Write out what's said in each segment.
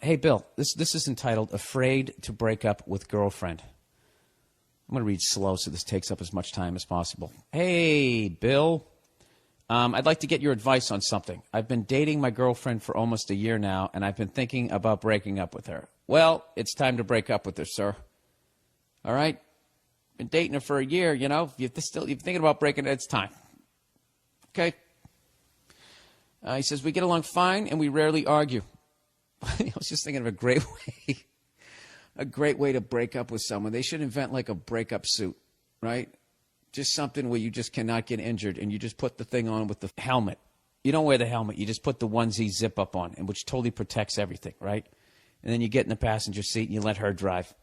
Hey, Bill, this is entitled Afraid to Break Up with Girlfriend. I'm going to read slow so this takes up as much time as possible. Hey, Bill, I'd like to get your advice on something. I've been dating my girlfriend for almost a year now, and I've been thinking about breaking up with her. Well, it's time to break up with her, sir. All right? Been dating her for a year, you know. If you're thinking about breaking it, it's time. Okay? He says, we get along fine, and we rarely argue. I was just thinking of a great way to break up with someone. They should invent like a breakup suit, right? Just something where you just cannot get injured, and you just put the thing on with the helmet. You don't wear the helmet. You just put the onesie zip up on, and which totally protects everything, right? And then you get in the passenger seat and you let her drive.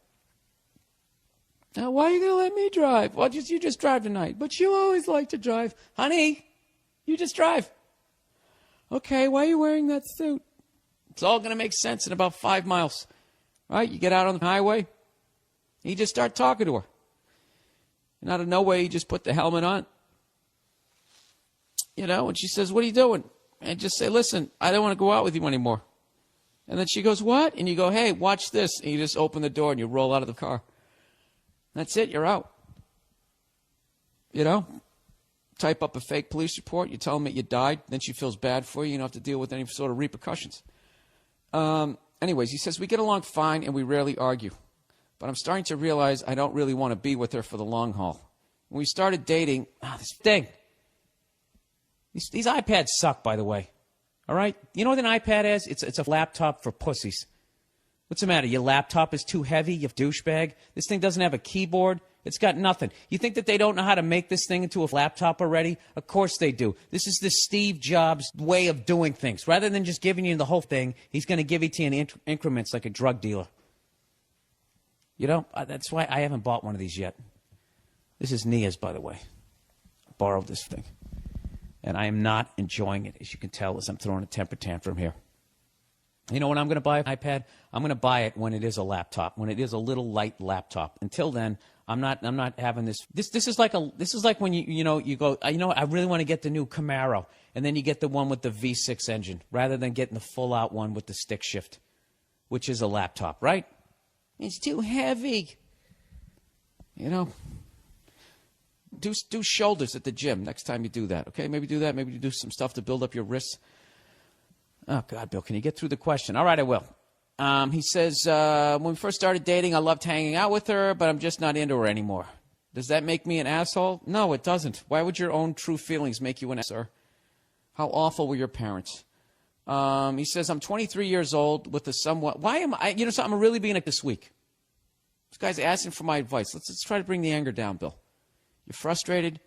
Now, why are you going to let me drive? Well, you just drive tonight. But you always like to drive. Honey, you just drive. Okay, why are you wearing that suit? It's all going to make sense in about 5 miles. Right? You get out on the highway, and you just start talking to her. And out of nowhere, you just put the helmet on. You know, and she says, what are you doing? And just say, listen, I don't want to go out with you anymore. And then she goes, what? And you go, hey, watch this. And you just open the door and you roll out of the car. That's it. You're out. You know? Type up a fake police report. You tell them that you died. Then she feels bad for you. You don't have to deal with any sort of repercussions. Anyways, he says, we get along fine and we rarely argue. But I'm starting to realize I don't really want to be with her for the long haul. When we started dating, this thing. These iPads suck, by the way. All right? You know what an iPad is? It's a laptop for pussies. What's the matter? Your laptop is too heavy, you douchebag? This thing doesn't have a keyboard. It's got nothing. You think that they don't know how to make this thing into a laptop already? Of course they do. This is the Steve Jobs way of doing things. Rather than just giving you the whole thing, he's going to give it to you in increments like a drug dealer. You know, that's why I haven't bought one of these yet. This is Nia's, by the way. I borrowed this thing. And I am not enjoying it, as you can tell, as I'm throwing a temper tantrum here. You know when I'm going to buy an iPad? I'm going to buy it when it is a laptop, when it is a little light laptop. Until then, I'm not having this. This is like when you go, I really want to get the new Camaro, and then you get the one with the V6 engine rather than getting the full out one with the stick shift, which is a laptop, right? It's too heavy. You know, do shoulders at the gym next time you do that. Okay, maybe do that. Maybe do some stuff to build up your wrists. Oh, God, Bill, can you get through the question? All right, I will. He says, when we first started dating, I loved hanging out with her, but I'm just not into her anymore. Does that make me an asshole? No, it doesn't. Why would your own true feelings make you an asshole, sir? How awful were your parents? He says, I'm 23 years old with a somewhat... Why am I... You know something? I'm really being like this week. This guy's asking for my advice. Let's try to bring the anger down, Bill. You're frustrated.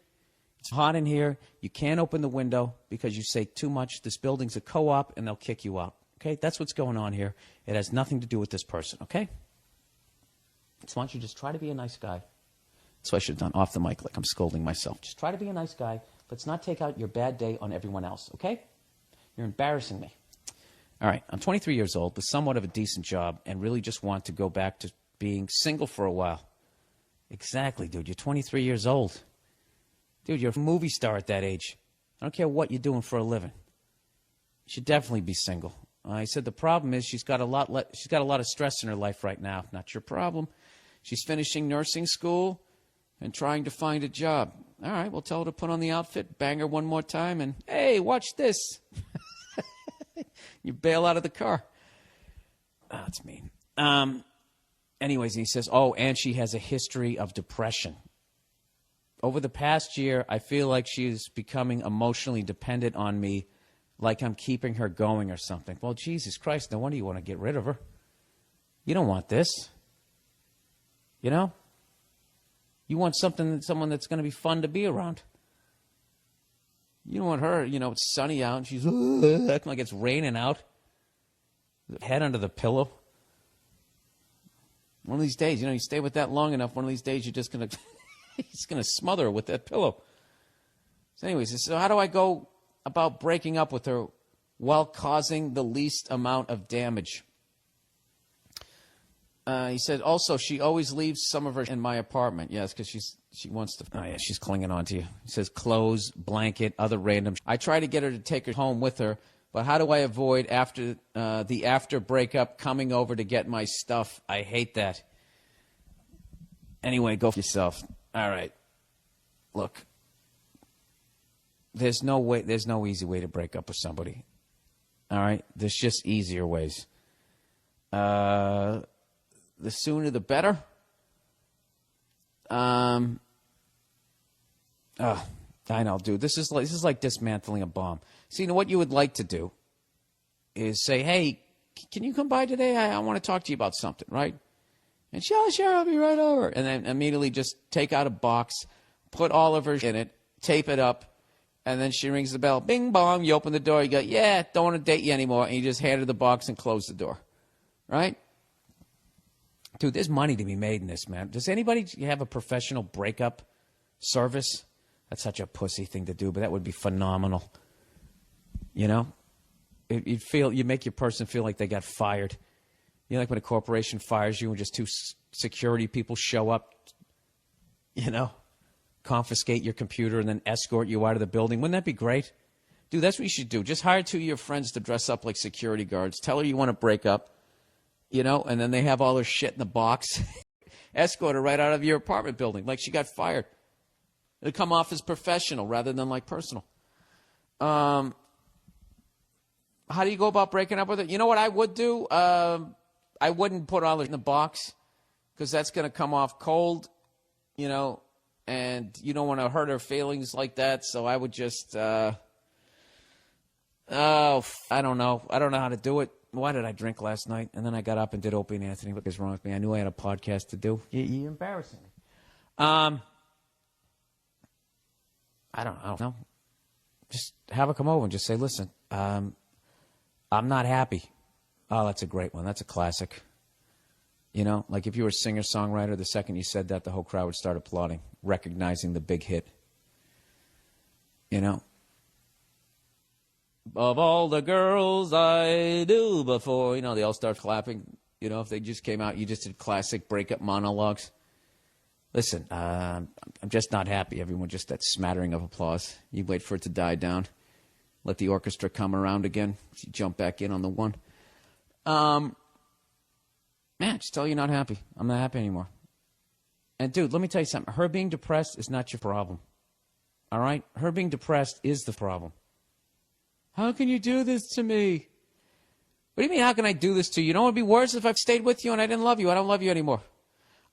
It's hot in here. You can't open the window because you say too much. This building's a co-op, and they'll kick you out. Okay? That's what's going on here. It has nothing to do with this person, okay? So why don't you just try to be a nice guy? That's what I should have done off the mic like I'm scolding myself. Just try to be a nice guy. Let's not take out your bad day on everyone else, okay? You're embarrassing me. All right, I'm 23 years old with somewhat of a decent job and really just want to go back to being single for a while. Exactly, dude. You're 23 years old. Dude, you're a movie star at that age. I don't care what you're doing for a living. You should definitely be single. He said the problem is she's got a lot of stress in her life right now. Not your problem. She's finishing nursing school and trying to find a job. All right, we'll tell her to put on the outfit, bang her one more time, and, hey, watch this. You bail out of the car. Oh, that's mean. Anyways, he says, and she has a history of depression. Over the past year, I feel like she's becoming emotionally dependent on me, like I'm keeping her going or something. Well, Jesus Christ, no wonder you want to get rid of her. You don't want this. You know? You want someone that's going to be fun to be around. You don't want her, it's sunny out and she's acting like it's raining out. Head under the pillow. One of these days, you stay with that long enough, one of these days you're just going to he's going to smother her with that pillow. So anyways, so how do I go about breaking up with her while causing the least amount of damage? He said, also, she always leaves some of her in my apartment. Yes, because she wants to. Oh, yeah, she's clinging on to you. He says clothes, blanket, other random. I try to get her to take her home with her, But how do I avoid the after breakup coming over to get my stuff? I hate that. Anyway, go for yourself. All right. Look, there's no easy way to break up with somebody. All right? There's just easier ways. The sooner the better. I know, dude. This is like dismantling a bomb. See, what you would like to do is say, hey, can you come by today? I want to talk to you about something, right? And she, oh, sure, I'll be right over. And then immediately just take out a box, put all of her in it, tape it up, and then she rings the bell. Bing, bong. You open the door. You go, yeah, don't want to date you anymore. And you just hand her the box and close the door, right? Dude, there's money to be made in this, man. Does anybody have a professional breakup service? That's such a pussy thing to do, but that would be phenomenal. You know? You make your person feel like they got fired. You know, like when a corporation fires you and just two security people show up, you know, confiscate your computer and then escort you out of the building. Wouldn't that be great? Dude, that's what you should do. Just hire two of your friends to dress up like security guards. Tell her you want to break up, you know, and then they have all their shit in the box. Escort her right out of your apartment building like she got fired. It'll come off as professional rather than like personal. How do you go about breaking up with it? You know what I would do? I wouldn't put all it in the box because that's going to come off cold, you know, and you don't want to hurt her feelings like that. So I would just, I don't know. I don't know how to do it. Why did I drink last night? And then I got up and did Opie and Anthony. What is wrong with me? I knew I had a podcast to do. You're embarrassing me. I don't know. Just have her come over and just say, listen, I'm not happy. Oh, that's a great one. That's a classic. You know, like if you were a singer-songwriter, the second you said that, the whole crowd would start applauding, recognizing the big hit. You know? Of all the girls I knew before, you know, they all start clapping. You know, if they just came out, you just did classic breakup monologues. Listen, I'm just not happy. Everyone just that smattering of applause. You wait for it to die down. Let the orchestra come around again. You jump back in on the one. Man, just tell you you're not happy. I'm not happy anymore. And, dude, let me tell you something. Her being depressed is not your problem. All right? Her being depressed is the problem. How can you do this to me? What do you mean, how can I do this to you? You know what would be worse if I've stayed with you and I didn't love you? I don't love you anymore.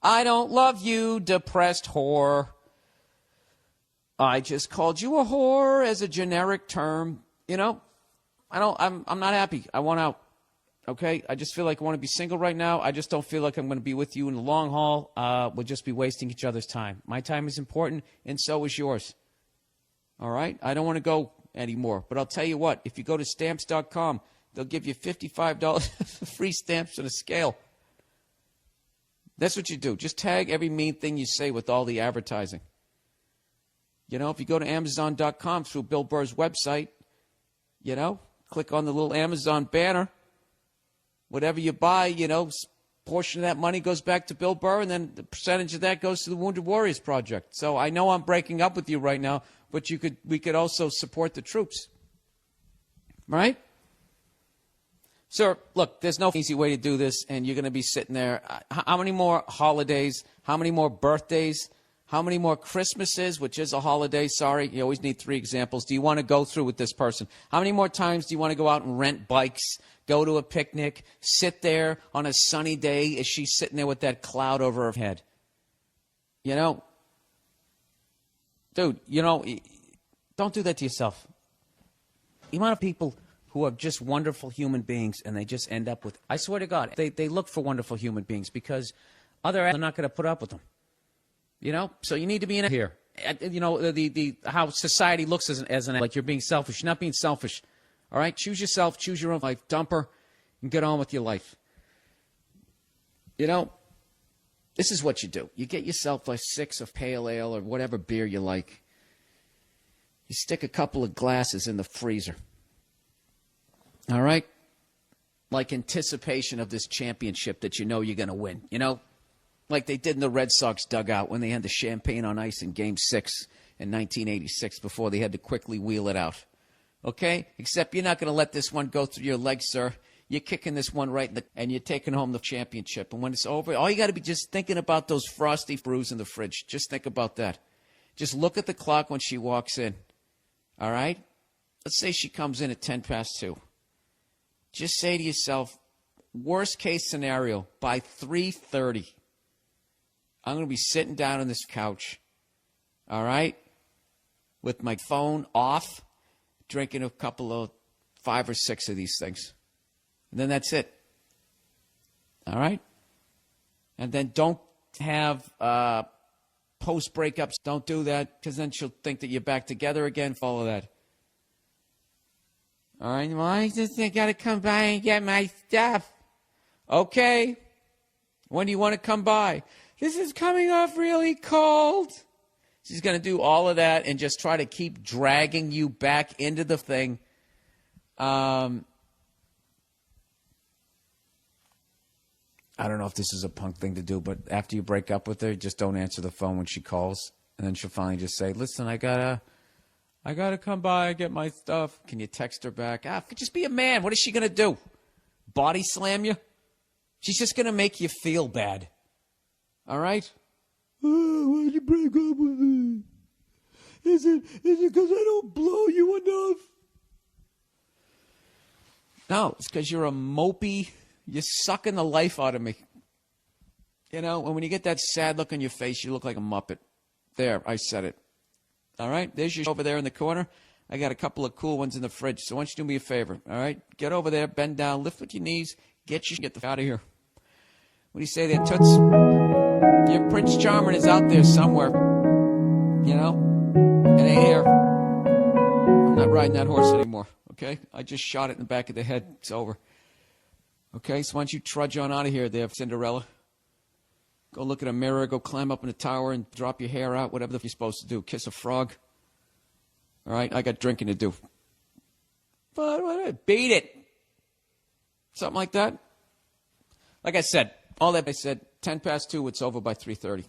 I don't love you, depressed whore. I just called you a whore as a generic term. You know, I'm not happy. I want out. Okay? I just feel like I want to be single right now. I just don't feel like I'm going to be with you in the long haul. We'll just be wasting each other's time. My time is important, and so is yours. All right? I don't want to go anymore. But I'll tell you what. If you go to Stamps.com, they'll give you $55 free stamps and a scale. That's what you do. Just tag every mean thing you say with all the advertising. You know, if you go to Amazon.com through Bill Burr's website, you know, click on the little Amazon banner. Whatever you buy, you know, portion of that money goes back to Bill Burr, and then the percentage of that goes to the Wounded Warriors Project. So I know I'm breaking up with you right now, but we could also support the troops. Right? Sir, look, there's no easy way to do this, and you're going to be sitting there. How many more holidays? How many more birthdays? How many more Christmases, which is a holiday? Sorry, you always need 3 examples. Do you want to go through with this person? How many more times do you want to go out and rent bikes, go to a picnic, sit there on a sunny day as she's sitting there with that cloud over her head? You know, dude, you know, don't do that to yourself. The amount of people who are just wonderful human beings, and they just end up with, I swear to God, they look for wonderful human beings because other are not going to put up with them. You know, so you need to be in it here. You know, the how society looks as an like you're being selfish. You're not being selfish. All right, choose yourself, choose your own life, dump her, and get on with your life. You know, this is what you do. You get yourself a 6 of pale ale or whatever beer you like. You stick a couple of glasses in the freezer. All right, like anticipation of this championship that you know you're going to win. You know. Like they did in the Red Sox dugout when they had the champagne on ice in Game 6 in 1986 before they had to quickly wheel it out. Okay? Except you're not going to let this one go through your legs, sir. You're kicking this one right and you're taking home the championship. And when it's over, all you got to be just thinking about those frosty brews in the fridge. Just think about that. Just look at the clock when she walks in. All right? Let's say she comes in at 10 past 2. Just say to yourself, worst case scenario, by 3:30, I'm going to be sitting down on this couch, all right, with my phone off, drinking a couple of 5 or 6 of these things. And then that's it. All right? And then don't have post-breakups. Don't do that, because then she'll think that you're back together again. Follow that. All right? Well, I just got to come by and get my stuff. Okay. When do you want to come by? This is coming off really cold. She's going to do all of that and just try to keep dragging you back into the thing. I don't know if this is a punk thing to do, but after you break up with her, just don't answer the phone when she calls. And then she'll finally just say, listen, I gotta come by and get my stuff. Can you text her back? Just be a man. What is she going to do? Body slam you? She's just going to make you feel bad. All right? Oh, why'd you break up with me? Is it because I don't blow you enough? No, it's because you're a mopey. You're sucking the life out of me. You know, and when you get that sad look on your face, you look like a Muppet. There, I said it. All right? There's your over there in the corner. I got a couple of cool ones in the fridge. So why don't you do me a favor? All right? Get over there, bend down, lift with your knees, get the out of here. What do you say there, Toots? Your Prince Charming is out there somewhere. You know? It ain't here. I'm not riding that horse anymore. Okay? I just shot it in the back of the head. It's over. Okay, so why don't you trudge on out of here there, Cinderella? Go look at a mirror, go climb up in a tower and drop your hair out, whatever you're supposed to do. Kiss a frog. All right, I got drinking to do. But beat it. Something like that. Like I said, all that I said, 10 past 2, it's over by 3:30.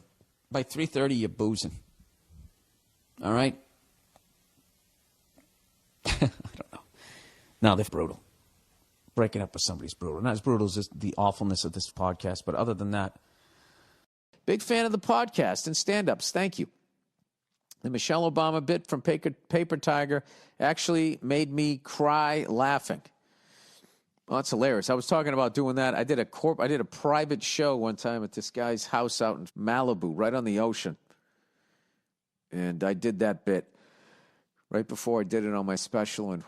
By 3:30, you're boozing. All right? I don't know. No, they're brutal. Breaking up with somebody's brutal. Not as brutal as the awfulness of this podcast, but other than that, big fan of the podcast and stand-ups. Thank you. The Michelle Obama bit from Paper Tiger actually made me cry laughing. Well, that's hilarious. I was talking about doing that. I did a private show one time at this guy's house out in Malibu, right on the ocean. And I did that bit right before I did it on my special, and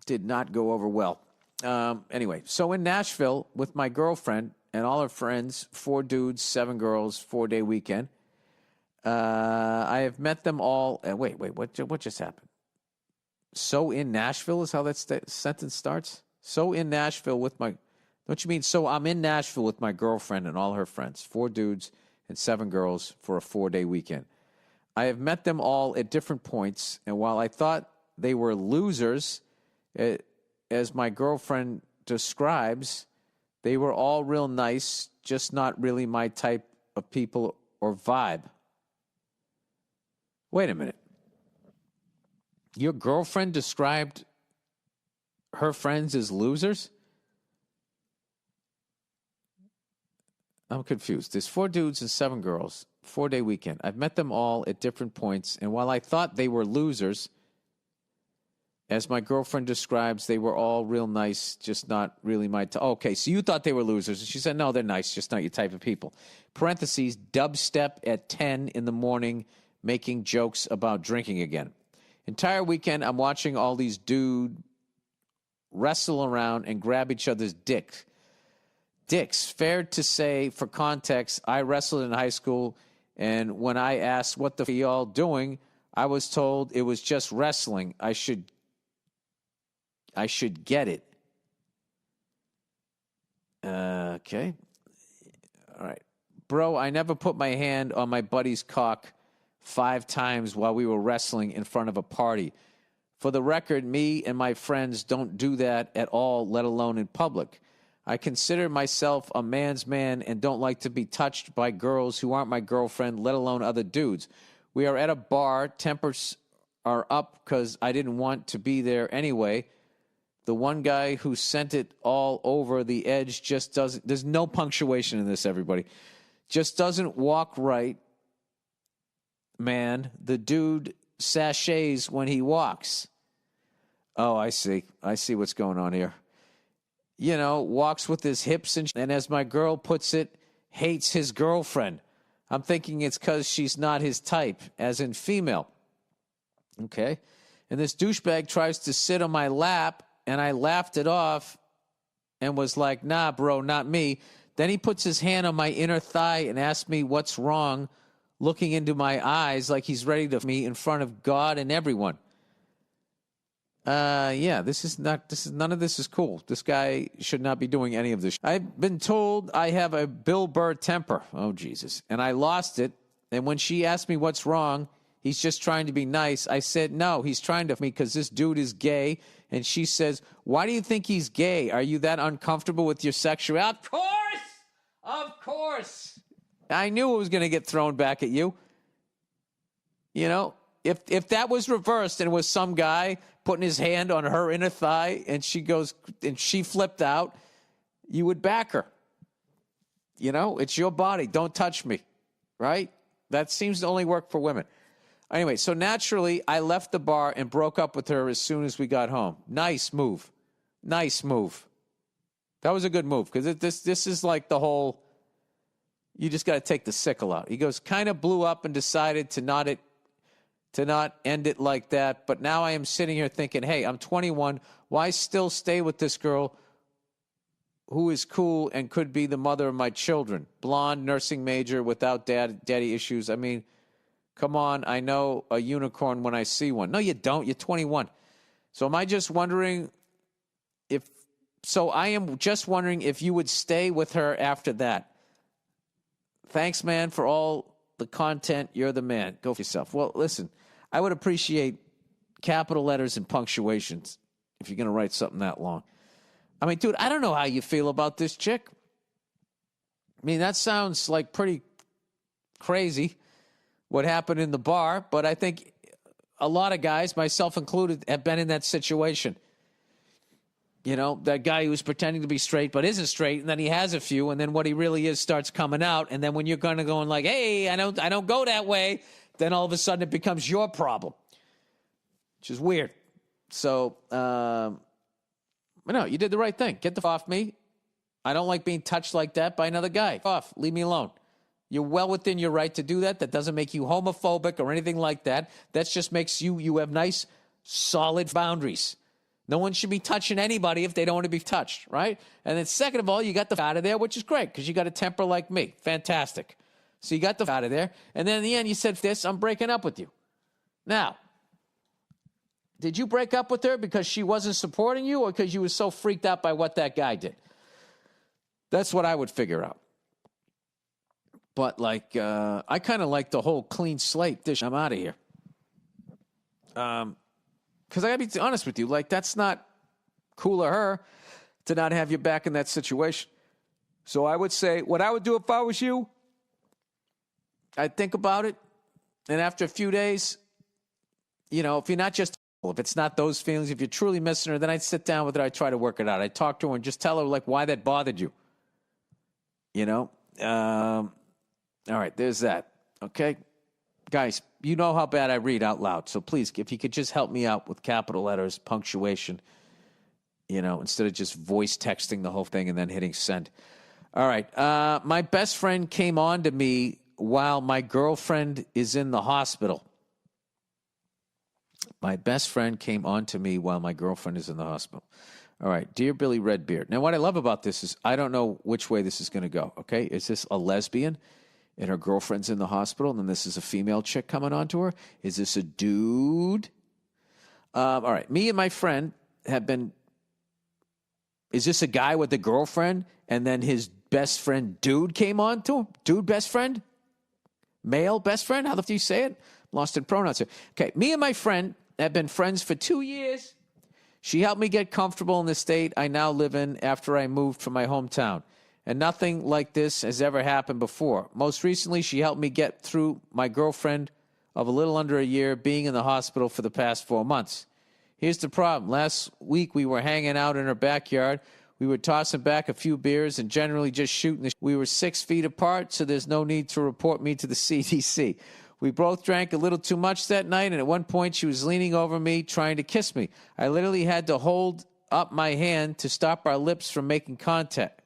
did not go over well. Anyway, so in Nashville with my girlfriend and all her friends, 4 dudes, 7 girls, 4-day weekend. I have met them all. Wait, what just happened? So in Nashville is how that sentence starts? So in Nashville with my, don't you mean, so I'm in Nashville with my girlfriend and all her friends, 4 dudes and 7 girls for a 4-day weekend. I have met them all at different points, and while I thought they were losers, as my girlfriend describes, they were all real nice, just not really my type of people or vibe. Wait a minute. Your girlfriend described her friends as losers? I'm confused. There's 4 dudes and 7 girls, 4-day weekend. I've met them all at different points, and while I thought they were losers, as my girlfriend describes, they were all real nice, just not really my type. Okay, so you thought they were losers. And she said, no, they're nice, just not your type of people. Parentheses, dubstep at 10 in the morning, making jokes about drinking again. Entire weekend, I'm watching all these dudes wrestle around and grab each other's dicks. Fair to say, for context, I wrestled in high school, and when I asked what the f*** y'all doing, I was told it was just wrestling. I should get it. Okay. All right. Bro, I never put my hand on my buddy's cock 5 times while we were wrestling in front of a party. For the record, me and my friends don't do that at all, let alone in public. I consider myself a man's man and don't like to be touched by girls who aren't my girlfriend, let alone other dudes. We are at a bar, tempers are up because I didn't want to be there anyway. The one guy who sent it all over the edge just doesn't, there's no punctuation in this, everybody. Just doesn't walk right, man. The dude sachets when he walks. Oh, I see. I see what's going on here. You know, walks with his hips and as my girl puts it, hates his girlfriend. I'm thinking it's because she's not his type, as in female. Okay. And this douchebag tries to sit on my lap, and I laughed it off and was like, nah, bro, not me. Then he puts his hand on my inner thigh and asks me what's wrong, looking into my eyes like he's ready to me in front of God and everyone. Yeah, none of this is cool. This guy should not be doing any of this. I've been told I have a Bill Burr temper. Oh, Jesus. And I lost it. And when she asked me what's wrong, he's just trying to be nice, I said, no, he's trying to me because this dude is gay. And she says, why do you think he's gay? Are you that uncomfortable with your sexuality? Of course! Of course! I knew it was going to get thrown back at you. You know, if that was reversed and it was some guy putting his hand on her inner thigh and she flipped out, you would back her. You know, it's your body. Don't touch me. Right? That seems to only work for women. Anyway, so naturally, I left the bar and broke up with her as soon as we got home. Nice move. Nice move. That was a good move because this is like the whole, you just got to take the sickle out. He goes, kind of blew up and decided to not end it like that. But now I am sitting here thinking, hey, I'm 21. Why still stay with this girl who is cool and could be the mother of my children? Blonde, nursing major, without daddy issues. I mean, come on, I know a unicorn when I see one. No, you don't. You're 21. So I am just wondering if you would stay with her after that. Thanks, man, for all the content. You're the man. Go for yourself. Well, listen, I would appreciate capital letters and punctuations if you're going to write something that long. I mean, dude, I don't know how you feel about this chick. I mean, that sounds like pretty crazy, what happened in the bar, but I think a lot of guys, myself included, have been in that situation. You know, that guy who's pretending to be straight but isn't straight, and then he has a few, and then what he really is starts coming out, and then when you're going to go and like, hey, I don't go that way, then all of a sudden it becomes your problem, which is weird. So, no, you did the right thing. Get the f off me. I don't like being touched like that by another guy. Off. Leave me alone. You're well within your right to do that. That doesn't make you homophobic or anything like that. That just makes you have nice, solid boundaries. No one should be touching anybody if they don't want to be touched, right? And then second of all, you got the out of there, which is great because you got a temper like me. Fantastic. So you got the out of there. And then in the end, you said, this, I'm breaking up with you. Now, did you break up with her because she wasn't supporting you or because you were so freaked out by what that guy did? That's what I would figure out. But, like, I kind of like the whole clean slate dish. I'm out of here. Because I got to be honest with you. Like, that's not cool of her to not have you back in that situation. So I would say, what I would do if I was you, I'd think about it. And after a few days, you know, if you're not just, if it's not those feelings, if you're truly missing her, then I'd sit down with her. I'd try to work it out. I'd talk to her and just tell her, like, why that bothered you. You know? All right, there's that. Okay? Guys, you know how bad I read out loud. So please, if you could just help me out with capital letters, punctuation, you know, instead of just voice texting the whole thing and then hitting send. All right. My best friend came on to me while my girlfriend is in the hospital. My best friend came on to me while my girlfriend is in the hospital. All right. Dear Billy Redbeard. Now, what I love about this is I don't know which way this is going to go. Okay. Is this a lesbian and her girlfriend's in the hospital and then this is a female chick coming on to her? Is this a dude? All right. Me and my friend have been, is this a guy with a girlfriend and then his best friend dude came on to him? Dude best friend? Male best friend? How the f*** do you say it? Lost in pronouns here. Okay. Me and my friend have been friends for 2 years. She helped me get comfortable in the state I now live in after I moved from my hometown. And nothing like this has ever happened before. Most recently, she helped me get through my girlfriend of a little under a year being in the hospital for the past 4 months. Here's the problem. Last week we were hanging out in her backyard. We were tossing back a few beers and generally just shooting. We were 6 feet apart, so there's no need to report me to the CDC. We both drank a little too much that night, and at one point she was leaning over me trying to kiss me. I literally had to hold up my hand to stop our lips from making contact.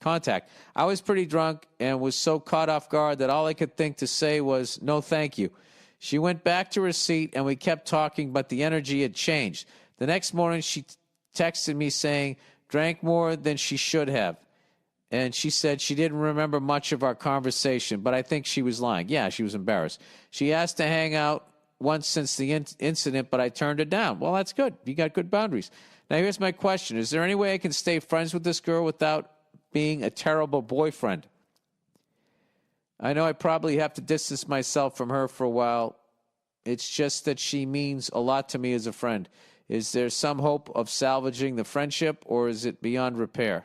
I was pretty drunk and was so caught off guard that all I could think to say was, no, thank you. She went back to her seat, and we kept talking, but the energy had changed. The next morning, she texted me saying, drank more than she should have. And she said she didn't remember much of our conversation, but I think she was lying. Yeah, she was embarrassed. She asked to hang out once since the incident, but I turned her down. Well, that's good. You got good boundaries. Now, here's my question. Is there any way I can stay friends with this girl without being a terrible boyfriend? I know I probably have to distance myself from her for a while. It's just that she means a lot to me as a friend. Is there some hope of salvaging the friendship, or is it beyond repair?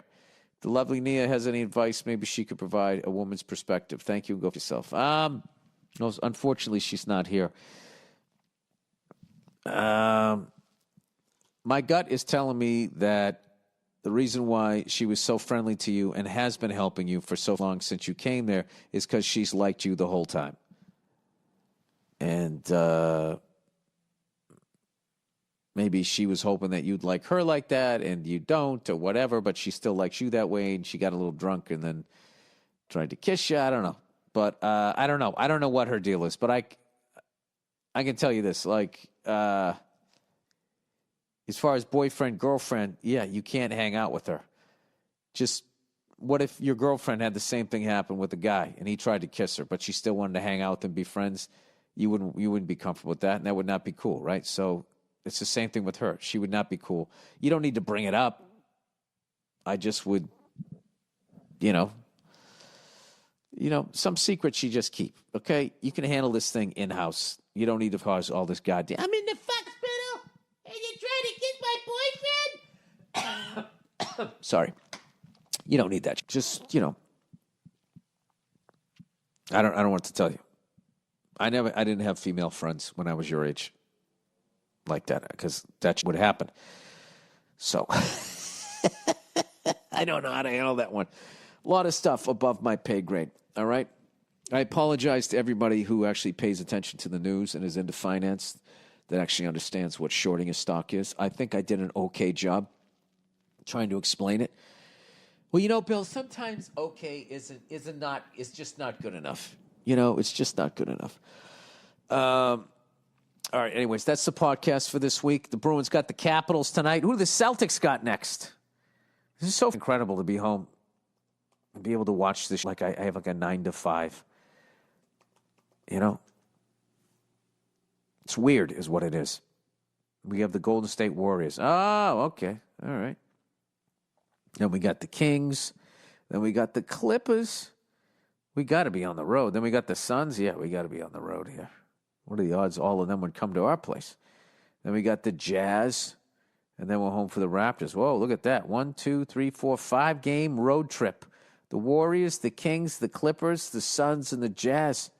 The lovely Nia has any advice maybe she could provide a woman's perspective. Thank you. Go for yourself. No, unfortunately, she's not here. My gut is telling me that the reason why she was so friendly to you and has been helping you for so long since you came there is because she's liked you the whole time. And maybe she was hoping that you'd like her like that, and you don't, or whatever, but she still likes you that way, and she got a little drunk and then tried to kiss you. I don't know. But I don't know. I don't know what her deal is, but I can tell you this. Like, as far as boyfriend, girlfriend, yeah, you can't hang out with her. Just what if your girlfriend had the same thing happen with a guy and he tried to kiss her, but she still wanted to hang out with him, be friends? You wouldn't be comfortable with that, and that would not be cool, right? So it's the same thing with her. She would not be cool. You don't need to bring it up. I just would, some secrets you just keep, okay? You can handle this thing in-house. You don't need to cause all this goddamn, I'm in the hospital, and you're trying to kiss my boyfriend? Sorry. You don't need that. Just, I don't know what to tell you. I didn't have female friends when I was your age like that, because that would happen. So I don't know how to handle that one. A lot of stuff above my pay grade. All right. I apologize to everybody who actually pays attention to the news and is into finance, that actually understands what shorting a stock is. I think I did an okay job trying to explain it. Well, Bill, sometimes okay is just not good enough. It's just not good enough. All right, anyways, that's the podcast for this week. The Bruins got the Capitals tonight. Who do the Celtics got next? This is so incredible to be home and be able to watch this. Like I have like a 9 to 5. It's weird is what it is. We have the Golden State Warriors. Oh, okay. All right. Then we got the Kings. Then we got the Clippers. We got to be on the road. Then we got the Suns. Yeah, we got to be on the road here. What are the odds all of them would come to our place? Then we got the Jazz. And then we're home for the Raptors. Whoa, look at that. 1, 2, 3, 4, 5-game road trip. The Warriors, the Kings, the Clippers, the Suns, and the Jazz.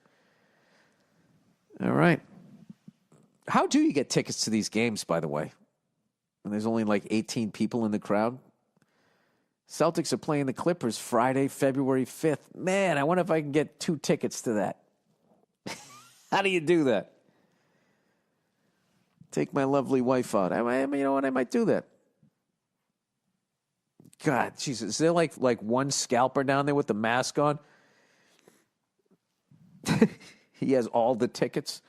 All right. How do you get tickets to these games, by the way? And there's only like 18 people in the crowd. Celtics are playing the Clippers Friday, February 5th. Man, I wonder if I can get 2 tickets to that. How do you do that? Take my lovely wife out. You know what? I might do that. God, Jesus. Is there like one scalper down there with the mask on? He has all the tickets.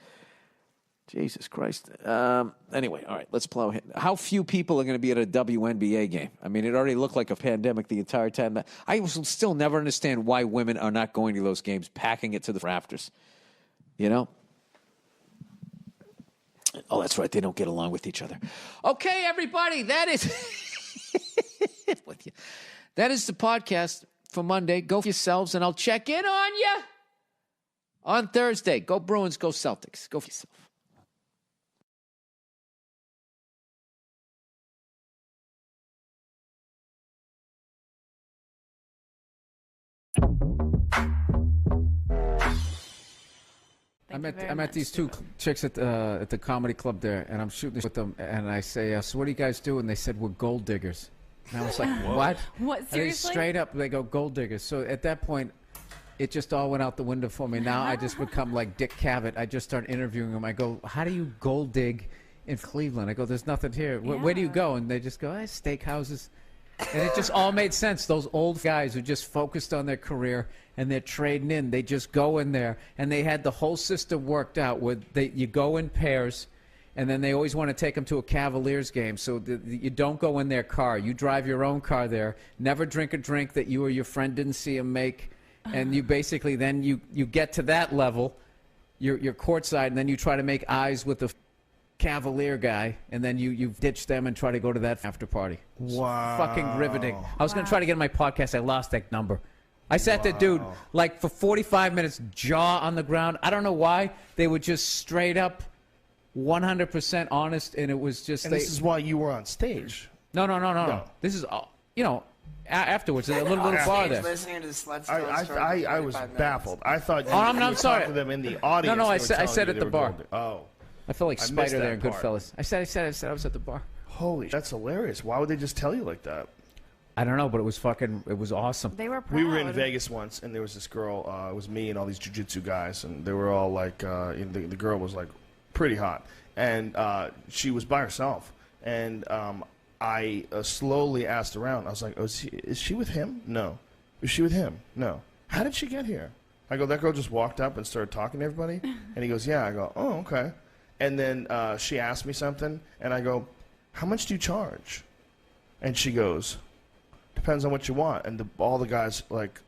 Jesus Christ. Anyway, all right, let's plow ahead. How few people are going to be at a WNBA game? I mean, it already looked like a pandemic the entire time. I will still never understand why women are not going to those games, packing it to the rafters. Oh, that's right. They don't get along with each other. Okay, everybody, that is with you. That is the podcast for Monday. Go for yourselves, and I'll check in on you on Thursday. Go Bruins, go Celtics. Go for yourself. I met these two chicks at the comedy club there, and I'm shooting this with them, and I say, so what do you guys do? And they said, we're gold diggers. And I was like, what? What, seriously? Straight up, they go, gold diggers. So at that point, it just all went out the window for me. Now I just become like Dick Cavett. I just start interviewing them. I go, how do you gold dig in Cleveland? I go, there's nothing here. Where do you go? And they just go, steakhouses. And it just all made sense. Those old guys who just focused on their career and they're trading in. They just go in there, and they had the whole system worked out where you go in pairs, and then they always want to take them to a Cavaliers game. So you don't go in their car. You drive your own car there. Never drink a drink that you or your friend didn't see him make. And you basically then you get to that level, you're courtside, and then you try to make eyes with the Cavalier guy, and then you ditch them and try to go to that after party. Wow. Fucking riveting. I was going to try to get on my podcast. I lost that number. I sat there, dude, like for 45 minutes, jaw on the ground. I don't know why. They were just straight up 100% honest, and it was just... And this is why you were on stage. No. This is, afterwards, a little bar there. Listening to the Sled I was baffled. I thought you I'm sorry. talking to them in the audience. No, I said at the bar. Oh. I felt like I missed Spider there in that part. Goodfellas. I said I was at the bar. Holy, that's hilarious. Why would they just tell you like that? I don't know, but it was awesome. They were proud. We were in Vegas once, and there was this girl. It was me and all these jiu-jitsu guys, and they were all like, the girl was like pretty hot, and she was by herself. And I slowly asked around. I was like, is she with him? No. Is she with him? No. How did she get here? I go, that girl just walked up and started talking to everybody? And he goes, yeah. I go, oh, okay. And then she asked me something, and I go, how much do you charge? And she goes, depends on what you want. And all the guys, like,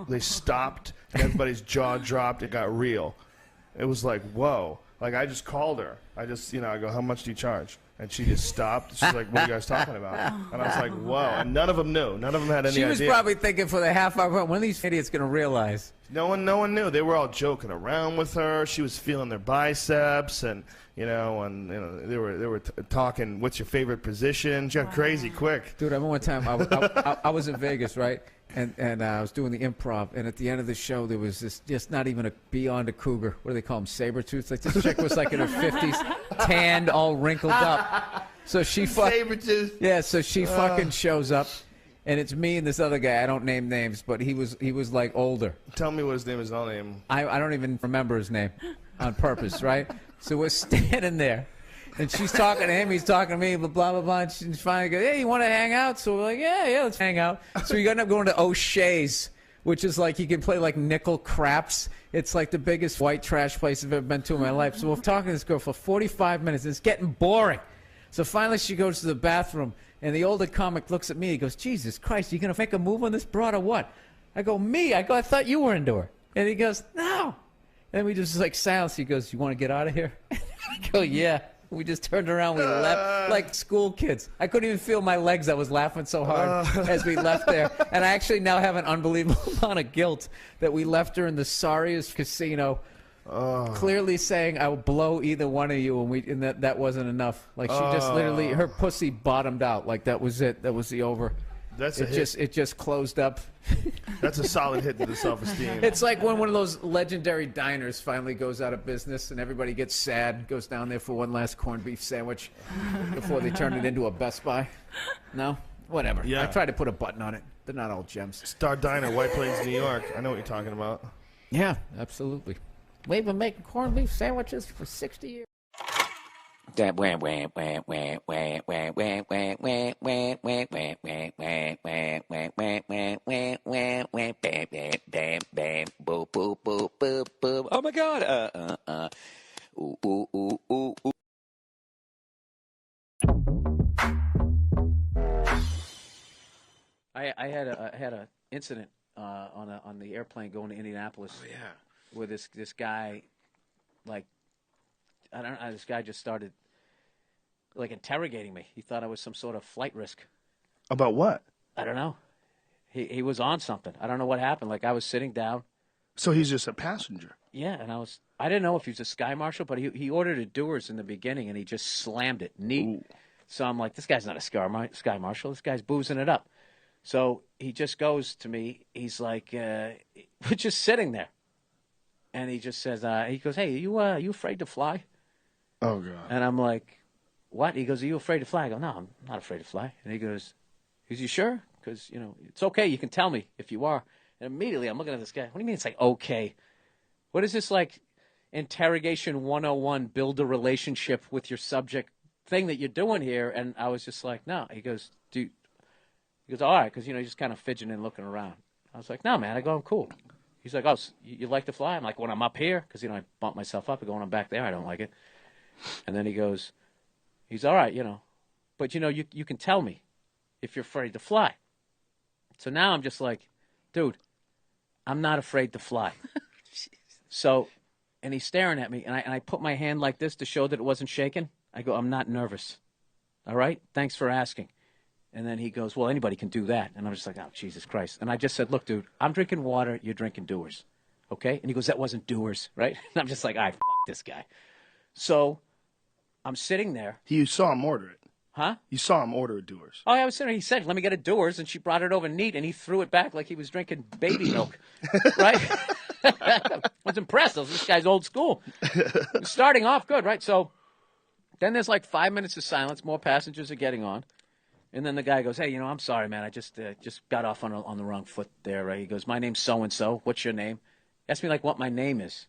they stopped, and everybody's jaw dropped. It got real. It was like, whoa. Like, I just called her. I go, how much do you charge? And she just stopped. She's like, what are you guys talking about? And I was like, whoa. And none of them knew. None of them had any idea. She was probably thinking for the half hour, when are these idiots going to realize? No one knew. They were all joking around with her. She was feeling their biceps, and they were talking. What's your favorite position? She got crazy quick. Dude, I remember one time I was in Vegas, right? And I was doing the improv, and at the end of the show, there was this just not even beyond a cougar. What do they call them? Saber-tooth? Like this chick was like in her 50s, tanned, all wrinkled up. So she Saber-tooth. Yeah, so she fucking shows up, and it's me and this other guy. I don't name names, but he was like older. Tell me what his name is. I'll name him. I don't even remember his name on purpose, right? So we're standing there. And she's talking to him, he's talking to me, blah, blah, blah. And she finally goes, hey, you want to hang out? So we're like, yeah, let's hang out. So we end up going to O'Shea's, which is like you can play like nickel craps. It's like the biggest white trash place I've ever been to in my life. So we're talking to this girl for 45 minutes. And it's getting boring. So finally she goes to the bathroom, and the older comic looks at me. He goes, Jesus Christ, you going to make a move on this broad or what? I go, me? I thought you were into her. And he goes, no. And we just like silence. He goes, you want to get out of here? I go, yeah. We just turned around. We left like school kids. I couldn't even feel my legs. I was laughing so hard as we left there. And I actually now have an unbelievable amount of guilt that we left her in the sorriest casino, clearly saying, I will blow either one of you. And that wasn't enough. Like she just literally, her pussy bottomed out. Like that was it. That was the over. It just closed up. That's a solid hit to the self-esteem. It's like when one of those legendary diners finally goes out of business and everybody gets sad, goes down there for one last corned beef sandwich before they turn it into a Best Buy. No? Whatever. Yeah. I tried to put a button on it. They're not all gems. Star Diner, White Plains, New York. I know what you're talking about. Yeah, absolutely. We've been making corned beef sandwiches for 60 years. Oh my God! Ooh, ooh, ooh, ooh, ooh. I had a incident on the airplane going to Indianapolis. Oh, yeah. Where this guy, like, I don't know, this guy just started like interrogating me. He thought I was some sort of flight risk. About what? I don't know. He was on something. I don't know what happened. Like I was sitting down. So he's just a passenger. Yeah, and I didn't know if he was a sky marshal, but he ordered a Dewar's in the beginning, and he just slammed it neat. Ooh. So I'm like, this guy's not a sky marshal. This guy's boozing it up. So he just goes to me. He's like, we're just sitting there. And he just says, he goes, hey, are you afraid to fly? Oh, God. And I'm like, what? He goes, are you afraid to fly? I go, no, I'm not afraid to fly. And he goes, you sure? Because, it's okay. You can tell me if you are. And immediately I'm looking at this guy. What do you mean it's like, okay? What is this like interrogation 101, build a relationship with your subject thing that you're doing here? And I was just like, no. He goes, all right, because, he's just kind of fidgeting and looking around. I was like, no, man. I go, I'm cool. He's like, oh, so you like to fly? I'm like, when I'm up here, because, I bump myself up. I go, when I'm back there, I don't like it. And then he's all right, but, you can tell me if you're afraid to fly. So now I'm just like, dude, I'm not afraid to fly. So, and he's staring at me, and I put my hand like this to show that it wasn't shaking. I go, I'm not nervous. All right? Thanks for asking. And then he goes, well, anybody can do that. And I'm just like, oh, Jesus Christ. And I just said, look, dude, I'm drinking water. You're drinking Doers. Okay? And he goes, that wasn't Doers, right? And I'm just like, all right, f*** this guy. So I'm sitting there. You saw him order it. Huh? You saw him order a Doers. Oh, yeah, I was sitting there. He said, let me get a Doers. And she brought it over neat, and he threw it back like he was drinking baby milk. Right? I was impressed. This guy's old school. Starting off good, right? So then there's like 5 minutes of silence. More passengers are getting on. And then the guy goes, hey, I'm sorry, man. I just got off on the wrong foot there. Right? He goes, my name's so-and-so. What's your name? He asked me, like, what my name is.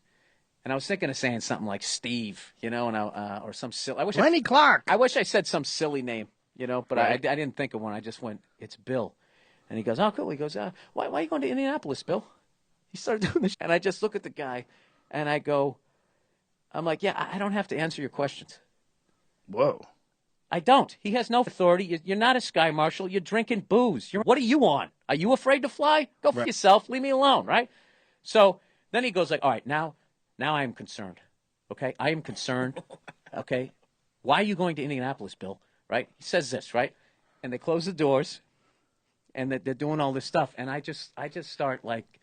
And I was thinking of saying something like Steve, or some silly. Lenny Clark. I wish I said some silly name, but right. I didn't think of one. I just went, it's Bill. And he goes, oh, cool. He goes, why are you going to Indianapolis, Bill? He started doing this. And I just look at the guy, and I'm like, yeah, I don't have to answer your questions. Whoa. I don't. He has no authority. You're not a sky marshal. You're drinking booze. What are you on? Are you afraid to fly? Go for yourself. Leave me alone, right? So then he goes like, all right, now I am concerned. Okay? I am concerned. Okay? Why are you going to Indianapolis, Bill? Right? He says this, right? And they close the doors, and they're doing all this stuff. And I just start like,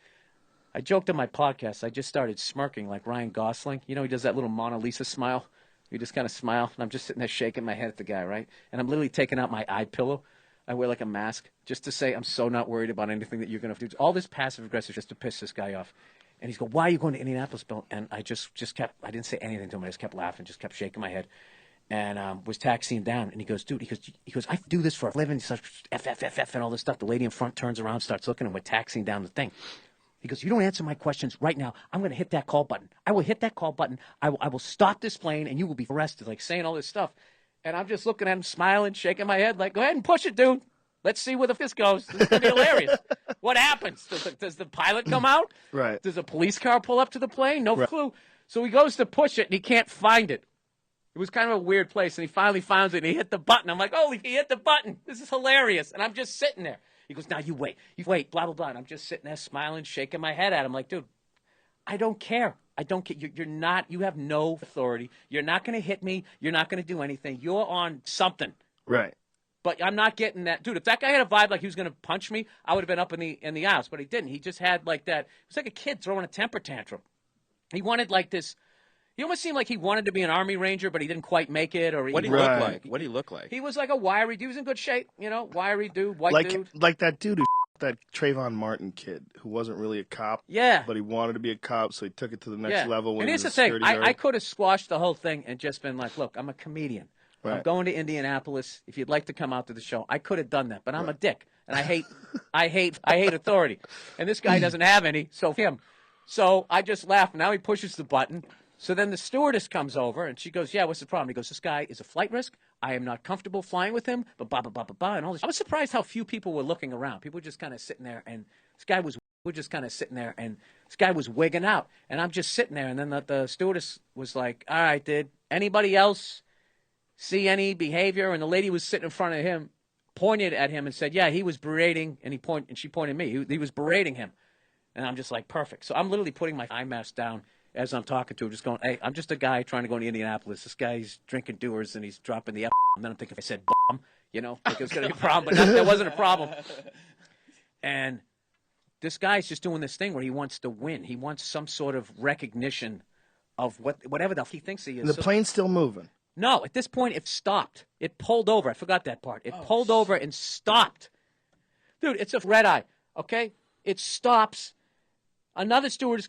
I joked on my podcast. I just started smirking like Ryan Gosling. He does that little Mona Lisa smile. You just kind of smile, and I'm just sitting there shaking my head at the guy, right? And I'm literally taking out my eye pillow. I wear like a mask just to say I'm so not worried about anything that you're going to do. All this passive aggressive just to piss this guy off. And he's going, why are you going to Indianapolis, Bill? And I just kept, I didn't say anything to him. I just kept laughing, just kept shaking my head. And was taxiing down. And he goes, dude, he goes, I do this for a living. He starts F, and all this stuff. The lady in front turns around, starts looking, and we're taxiing down the thing. He goes, you don't answer my questions right now. I'm going to hit that call button. I will hit that call button. I will stop this plane, and you will be arrested, like saying all this stuff. And I'm just looking at him, smiling, shaking my head, like, go ahead and push it, dude. Let's see where this goes. This is going to be hilarious. What happens? Does the pilot come out? Right. Does a police car pull up to the plane? No clue. So he goes to push it, and he can't find it. It was kind of a weird place, and he finally finds it, and he hit the button. I'm like, holy, he hit the button. This is hilarious. And I'm just sitting there. He goes, now you wait, blah, blah, blah. And I'm just sitting there smiling, shaking my head at him like, dude, I don't care. I don't care. You have no authority. You're not going to hit me. You're not going to do anything. You're on something. Right. But I'm not getting that. Dude, if that guy had a vibe like he was going to punch me, I would have been up in the aisles. But he didn't. He just had like that. It was like a kid throwing a temper tantrum. He wanted like this. He almost seemed like he wanted to be an Army Ranger, but he didn't quite make it. Or What did he look like? What did he look like? He was like a wiry dude. He was in good shape, wiry dude, white dude. Like that dude who that Trayvon Martin kid who wasn't really a cop. Yeah. But he wanted to be a cop, so he took it to the next level. When and he here's was the a thing. security guard. I could have squashed the whole thing and just been like, look, I'm a comedian. Right. I'm going to Indianapolis. If you'd like to come out to the show, I could have done that, but I'm a dick, and I hate authority, and this guy doesn't have any. So him, so I just laugh. Now he pushes the button. So then the stewardess comes over, and she goes, yeah, what's the problem? He goes, this guy is a flight risk. I am not comfortable flying with him, but blah, blah, blah, blah, blah, and all this. I was surprised how few people were looking around. People were just kind of sitting there, and this guy was wigging out. And I'm just sitting there, and then the stewardess was like, all right, did anybody else see any behavior? And the lady was sitting in front of him, pointed at him and said, yeah, he was berating, and she pointed at me. He was berating him. And I'm just like, perfect. So I'm literally putting my eye mask down as I'm talking to him, just going, hey, I'm just a guy trying to go to Indianapolis. This guy's drinking Doers, and he's dropping the F. And then I'm thinking, if I said bomb, like it was going to be a problem. But that wasn't a problem. And this guy's just doing this thing where he wants to win. He wants some sort of recognition of whatever the f he thinks he is. And the plane's still moving. No, at this point, it stopped. It pulled over. I forgot that part. It pulled over and stopped. Dude, it's a red eye, okay? It stops. Another stewardess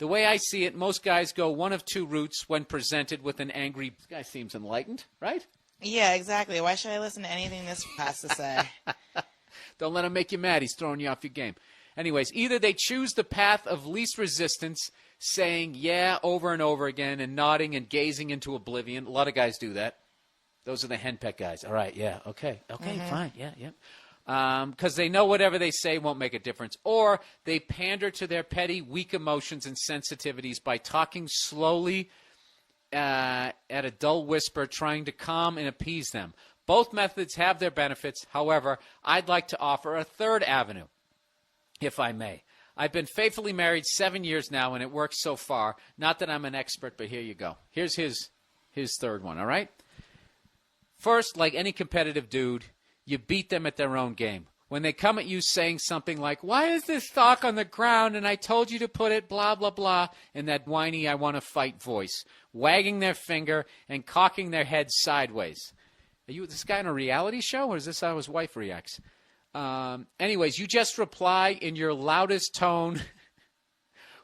The way I see it, most guys go one of two routes when presented with an angry. This guy seems enlightened, right? Yeah, exactly. Why should I listen to anything this has to say? Don't let him make you mad. He's throwing you off your game. Anyways, either they choose the path of least resistance, saying yeah over and over again and nodding and gazing into oblivion. A lot of guys do that. Those are the henpeck guys. All right, yeah, okay, fine, yeah. Because they know whatever they say won't make a difference. Or they pander to their petty, weak emotions and sensitivities by talking slowly at a dull whisper, trying to calm and appease them. Both methods have their benefits. However, I'd like to offer a third avenue, if I may. I've been faithfully married 7 years now, and it works so far. Not that I'm an expert, but here you go. Here's his third one, all right? First, like any competitive dude, you beat them at their own game. When they come at you saying something like, why is this sock on the ground and I told you to put it, blah, blah, blah, in that whiny I want to fight voice, wagging their finger and cocking their head sideways. Are you this guy on a reality show, or is this how his wife reacts? Anyways, you just reply in your loudest tone,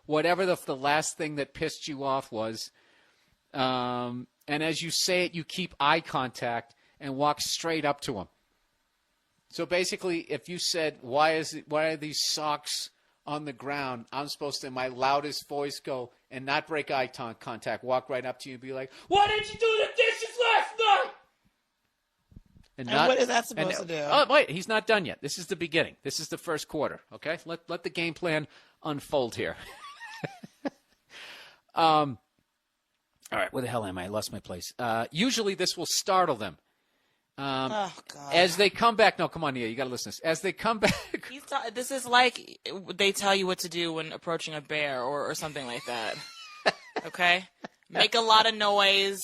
whatever the last thing that pissed you off was. And as you say it, you keep eye contact and walk straight up to him. So basically, if you said, why are these socks on the ground, I'm supposed to, in my loudest voice, go and not break eye contact, walk right up to you and be like, why didn't you do the dishes last night? And what is that supposed to do? Oh, wait, he's not done yet. This is the beginning. This is the first quarter, okay? Let the game plan unfold here. All right, where the hell am I? I lost my place. Usually this will startle them. Oh, God. As they come back. No, come on, Nia, you got to listen to this. As they come back. This is like they tell you what to do when approaching a bear or something like that. Okay? Make a lot of noise.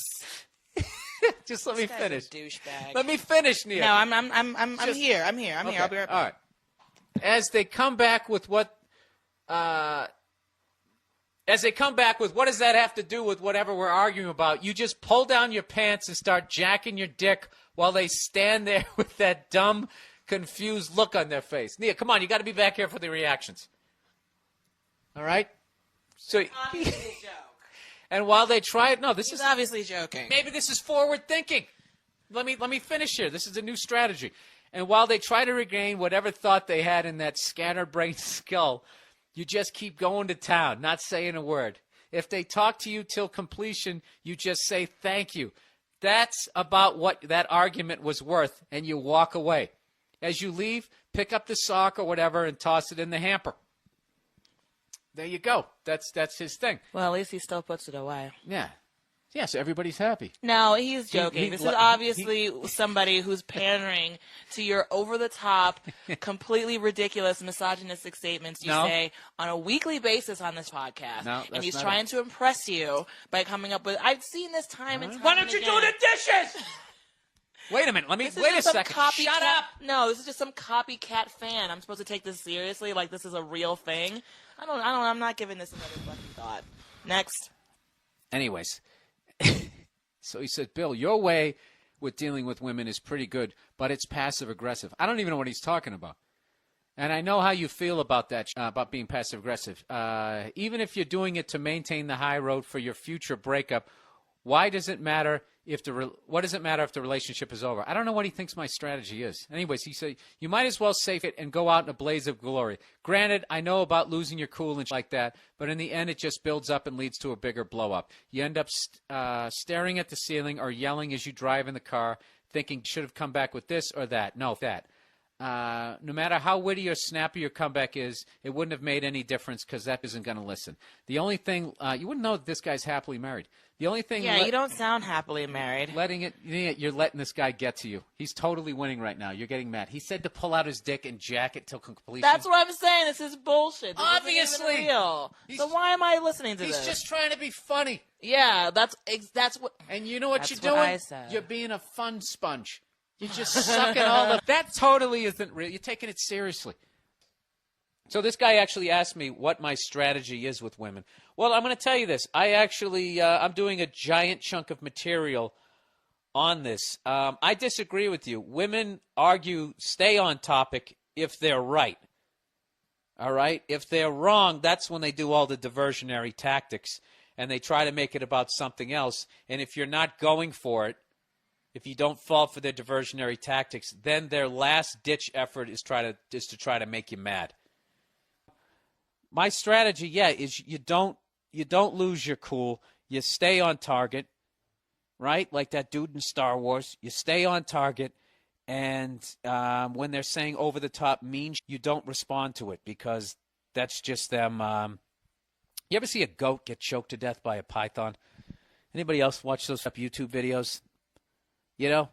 Just let me finish. Douchebag. Let me finish, Nia. No, I'm here. I'm here. Okay. I'll be right back. All right. As they come back with what does that have to do with whatever we're arguing about? You just pull down your pants and start jacking your dick while they stand there with that dumb, confused look on their face. Nia, come on, you got to be back here for the reactions. All right? So, Obviously a joke. and while they try it, He's obviously joking. maybe this is forward thinking. Let me finish here. This is a new strategy. And while they try to regain whatever thought they had in that scatterbrained skull, you just keep going to town, not saying a word. If they talk to you till completion, you just say thank you. That's about what that argument was worth, and you walk away. As you leave, pick up the sock or whatever and toss it in the hamper. There you go. That's his thing. Well, at least he still puts it away. Yeah. Yeah, so everybody's happy. No, he's joking. This is obviously somebody who's pandering to your over-the-top, completely ridiculous, misogynistic statements you say on a weekly basis on this podcast. No, and he's not trying to impress you by coming up with, I've seen this time and time Why don't you again. do the dishes? Wait a minute. Wait a second. Shut up. No, this is just some copycat fan. I'm supposed to take this seriously, like this is a real thing. I'm not giving this another fucking thought. Next. Anyways. So he said, Bill, your way with dealing with women is pretty good, but it's passive-aggressive. I don't even know what he's talking about. And I know how you feel about that, about being passive-aggressive. Even if you're doing it to maintain the high road for your future breakup, why does it matter what does it matter if the relationship is over? I don't know what he thinks my strategy is. Anyways, he said, you might as well save it and go out in a blaze of glory. Granted, I know about losing your cool and like that, but in the end, it just builds up and leads to a bigger blow-up. You end up staring at the ceiling or yelling as you drive in the car, thinking, should have come back with this or that. No, that. No matter how witty or snappy your comeback is, it wouldn't have made any difference because that isn't going to listen. The only thing, you wouldn't know that this guy's happily married. The only thing, you don't sound happily married. You're letting this guy get to you. He's totally winning right now. You're getting mad. He said to pull out his dick and jack it till completion. That's what I'm saying. This is bullshit. This Obviously, isn't even real. So why am I listening to this? He's just trying to be funny. Yeah, that's what. And you know what That's you're doing? what I said. You're being a fun sponge. You're just sucking all the. That totally isn't real. You're taking it seriously. So this guy actually asked me what my strategy is with women. Well, I'm going to tell you this. I'm doing a giant chunk of material on this. I disagree with you. Women stay on topic if they're right. All right? If they're wrong, that's when they do all the diversionary tactics, and they try to make it about something else. And if you're not going for it, if you don't fall for their diversionary tactics, then their last-ditch effort is to try to make you mad. My strategy, is you don't lose your cool. You stay on target, right? Like that dude in Star Wars. You stay on target, and when they're saying over-the-top mean, you don't respond to it because that's just them. You ever see a goat get choked to death by a python? Anybody else watch those YouTube videos? You know,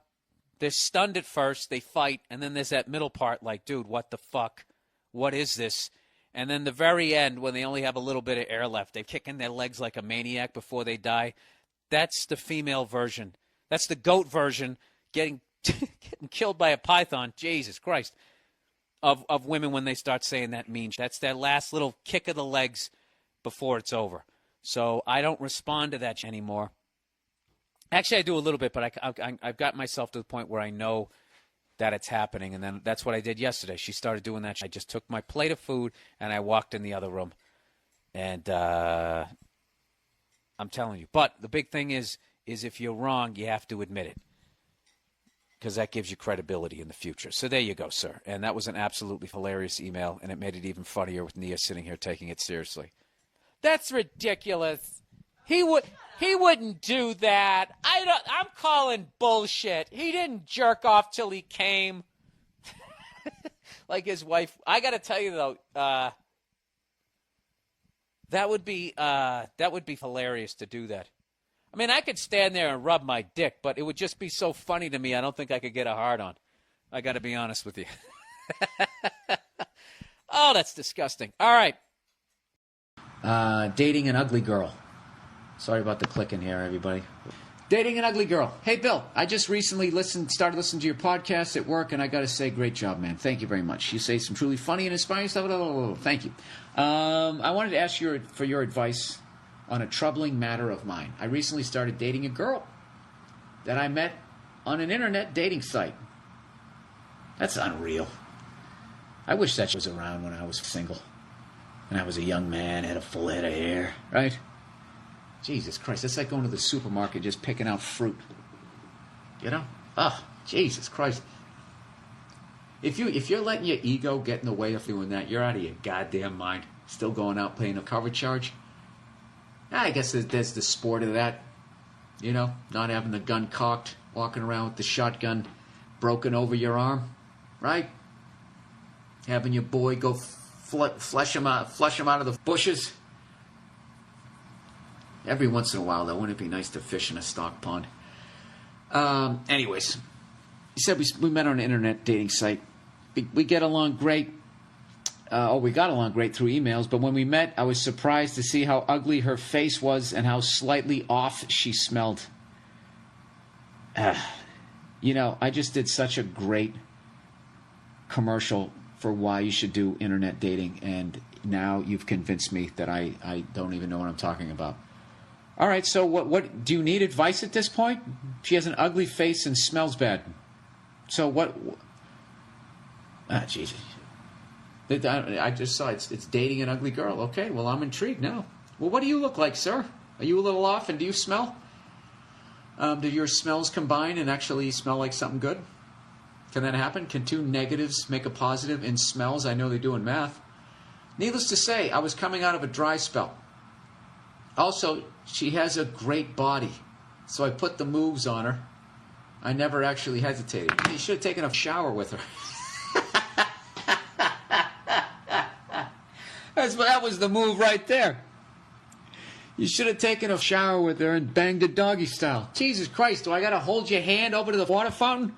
they're stunned at first, they fight, and then there's that middle part like, dude, what the fuck? What is this? And then the very end, when they only have a little bit of air left, they're kicking their legs like a maniac before they die. That's the female version. That's the goat version getting killed by a python, Jesus Christ, of women when they start saying that mean. That's their last little kick of the legs before it's over. So I don't respond to that anymore. Actually, I do a little bit, but I've got myself to the point where I know that it's happening, and then that's what I did yesterday. She started doing that. I just took my plate of food, and I walked in the other room. And I'm telling you. But the big thing is if you're wrong, you have to admit it, because that gives you credibility in the future. So there you go, sir. And that was an absolutely hilarious email, and it made it even funnier with Nia sitting here taking it seriously. That's ridiculous. He wouldn't do that. I'm calling bullshit. He didn't jerk off till he came. Like his wife. I got to tell you though, that would be hilarious to do that. I mean, I could stand there and rub my dick, but it would just be so funny to me. I don't think I could get a hard on. I got to be honest with you. Oh, that's disgusting. All right. Dating an ugly girl. Sorry about the clicking here, everybody. Dating an ugly girl. Hey, Bill, I just recently started listening to your podcast at work, and I got to say, great job, man. Thank you very much. You say some truly funny and inspiring stuff. Thank you. I wanted to ask you for your advice on a troubling matter of mine. I recently started dating a girl that I met on an internet dating site. That's unreal. I wish that was around when I was single, and I was a young man, had a full head of hair, right? Jesus Christ, it's like going to the supermarket just picking out fruit. You know? Oh, Jesus Christ. If you're letting your ego get in the way of doing that, you're out of your goddamn mind. Still going out playing a cover charge? I guess there's the sport of that. You know? Not having the gun cocked, walking around with the shotgun broken over your arm. Right? Having your boy go flush him out of the bushes. Every once in a while, though, wouldn't it be nice to fish in a stock pond? Anyways, you said we met on an internet dating site. We get along great. We got along great through emails, but when we met, I was surprised to see how ugly her face was and how slightly off she smelled. You know, I just did such a great commercial for why you should do internet dating, and now you've convinced me that I don't even know what I'm talking about. All right, so what do you need advice at this point? She has an ugly face and smells bad. So what? Jesus. I just saw it's dating an ugly girl. Okay, well, I'm intrigued now. Well, what do you look like, sir? Are you a little off, and do you smell? Do your smells combine and actually smell like something good? Can that happen? Can two negatives make a positive in smells? I know they do in math. Needless to say, I was coming out of a dry spell. Also, she has a great body, so I put the moves on her. I never actually hesitated. You should have taken a shower with her. That was the move right there. You should have taken a shower with her and banged it doggy style. Jesus Christ, do I got to hold your hand over to the water fountain?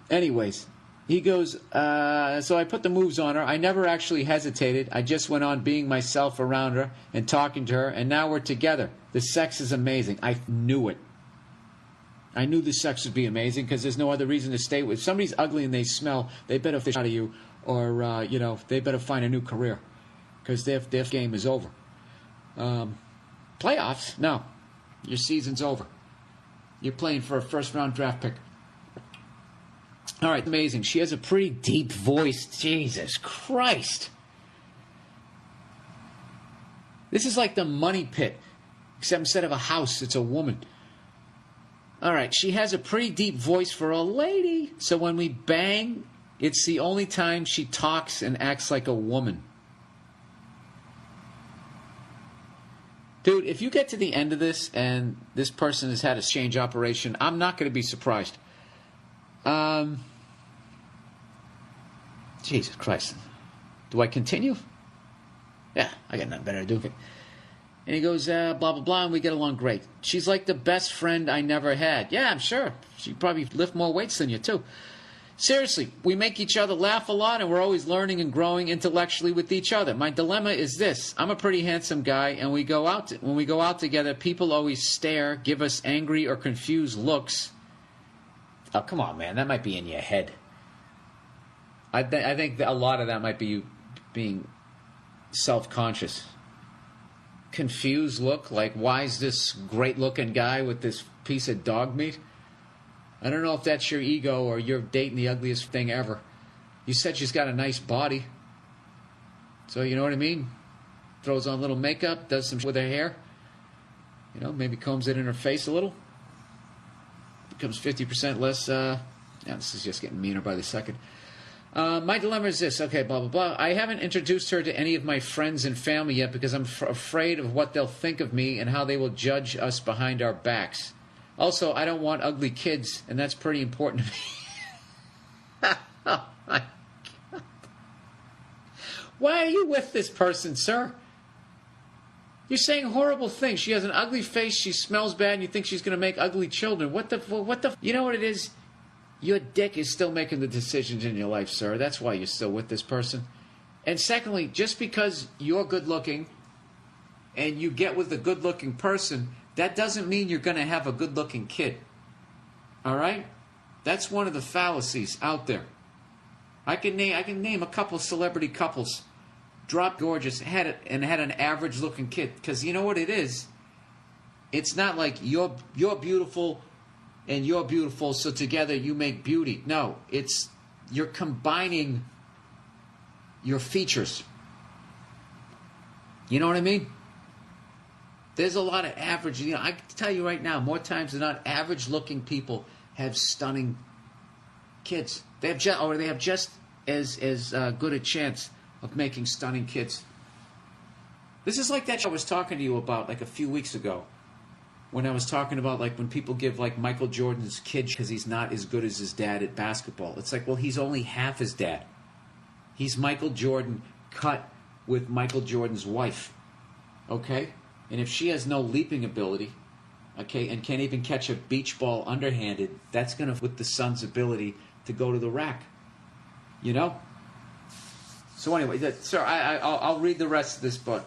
Anyways, he goes, so I put the moves on her. I never actually hesitated. I just went on being myself around her and talking to her, and now we're together. The sex is amazing. I knew it. I knew the sex would be amazing because there's no other reason to stay with. If somebody's ugly and they smell, they better fish out of you, or, they better find a new career because their game is over. Playoffs? No. Your season's over. You're playing for a first-round draft pick. All right, amazing. She has a pretty deep voice. Jesus Christ. This is like the money pit, except instead of a house, it's a woman. All right, she has a pretty deep voice for a lady, so when we bang, it's the only time she talks and acts like a woman. Dude, if you get to the end of this and this person has had a change operation, I'm not going to be surprised. Jesus Christ. Do I continue? Yeah, I got nothing better to do. And he goes, blah, blah, blah, and we get along great. She's like the best friend I never had. Yeah, I'm sure. She probably lift more weights than you, too. Seriously, we make each other laugh a lot, and we're always learning and growing intellectually with each other. My dilemma is this. I'm a pretty handsome guy, and when we go out together, people always stare, give us angry or confused looks. Oh, come on, man. That might be in your head. I think that a lot of that might be you being self-conscious. Confused look, like, why is this great-looking guy with this piece of dog meat? I don't know if that's your ego or you're dating the ugliest thing ever. You said she's got a nice body. So, you know what I mean? Throws on a little makeup, does some with her hair. You know, maybe combs it in her face a little. Becomes 50% less. This is just getting meaner by the second. My dilemma is this. Okay, blah, blah, blah. I haven't introduced her to any of my friends and family yet because I'm afraid of what they'll think of me and how they will judge us behind our backs. Also, I don't want ugly kids, and that's pretty important to me. Oh, my God. Why are you with this person, sir? You're saying horrible things. She has an ugly face, she smells bad, and you think she's going to make ugly children. What the... You know what it is? Your dick is still making the decisions in your life, sir. That's why you're still with this person. And secondly, just because you're good-looking and you get with a good-looking person, that doesn't mean you're going to have a good-looking kid. All right? That's one of the fallacies out there. I can name a couple celebrity couples, drop gorgeous, had an average-looking kid. Because you know what it is? It's not like you're beautiful and you're beautiful, so together you make beauty. No, it's you're combining your features. You know what I mean? There's a lot of average, I can tell you right now, more times than not, average-looking people have stunning kids. They have just as good a chance of making stunning kids. This is like that show I was talking to you about like a few weeks ago, when I was talking about like when people give like Michael Jordan's kid because he's not as good as his dad at basketball. It's like, well, he's only half his dad. He's Michael Jordan cut with Michael Jordan's wife. Okay? And if she has no leaping ability, okay, and can't even catch a beach ball underhanded, that's going to with the son's ability to go to the rack. You know? So anyway, sir, I'll read the rest of this book.